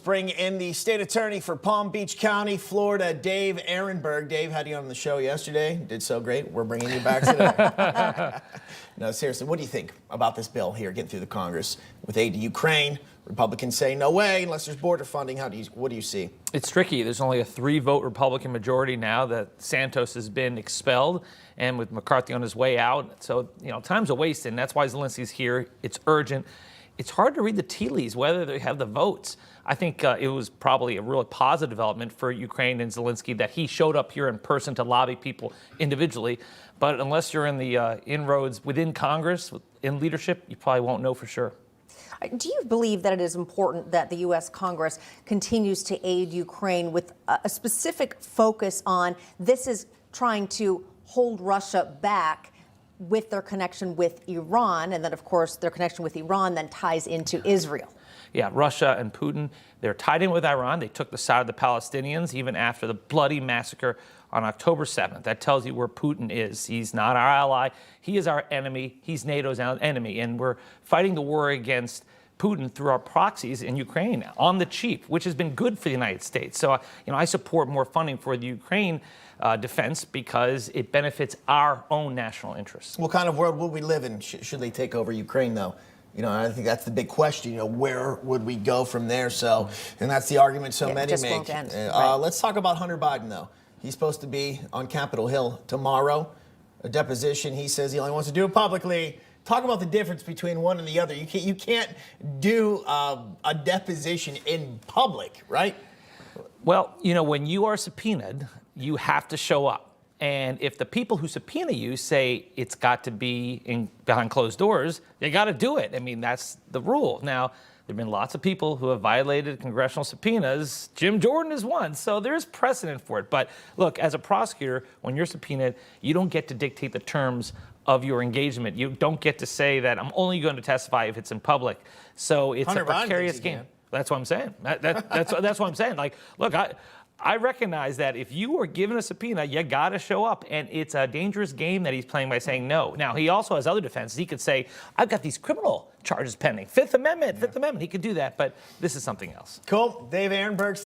bring in the state attorney for Palm Beach County, Florida, Dave Aronberg. Dave, had you on the show yesterday. Did so great. We're bringing you back today. No, seriously, what do you think about this bill here getting through the Congress with aid to Ukraine? Republicans say no way unless there's border funding. What do you see? It's tricky. There's only a 3-vote Republican majority now that Santos has been expelled, and with McCarthy on his way out. So, time's a waste, and that's why Zelensky's here. It's urgent. It's hard to read the tea leaves, whether they have the votes. I think it was probably a really positive development for Ukraine and Zelensky that he showed up here in person to lobby people individually. But unless you're in the inroads within Congress, in leadership, you probably won't know for sure. Do you believe that it is important that the U.S. Congress continues to aid Ukraine with a specific focus on this is trying to hold Russia back with their connection with Iran, and then, of course, their connection with Iran then ties into Israel? Yeah, Russia and Putin, they're tied in with Iran. They took the side of the Palestinians even after the bloody massacre on October 7th. That tells you where Putin is. He's not our ally. He is our enemy. He's NATO's enemy. And we're fighting the war against Putin through our proxies in Ukraine on the cheap, which has been good for the United States. So, I support more funding for the Ukraine defense because it benefits our own national interests. What kind of world would we live in should they take over Ukraine, though? I think that's the big question. Where would we go from there? So, and that's the argument so many make. Won't end. Right. Let's talk about Hunter Biden, though. He's supposed to be on Capitol Hill tomorrow. A deposition. He says he only wants to do it publicly. Talk about the difference between one and the other. You can't do a deposition in public, right? Well, when you are subpoenaed, you have to show up. And if the people who subpoena you say it's got to be behind closed doors, you got to do it. That's the rule. Now, there have been lots of people who have violated congressional subpoenas. Jim Jordan is one, so there's precedent for it. But look, as a prosecutor, when you're subpoenaed, you don't get to dictate the terms of your engagement. You don't get to say that I'm only going to testify if it's in public. So it's Hunter a precarious game. That's what I'm saying. That's what I'm saying. Like, look, I recognize that if you are given a subpoena, you got to show up. And it's a dangerous game that he's playing by saying no. Now, he also has other defenses. He could say, I've got these criminal charges pending. Fifth Amendment. He could do that. But this is something else. Cool. Dave Aronberg.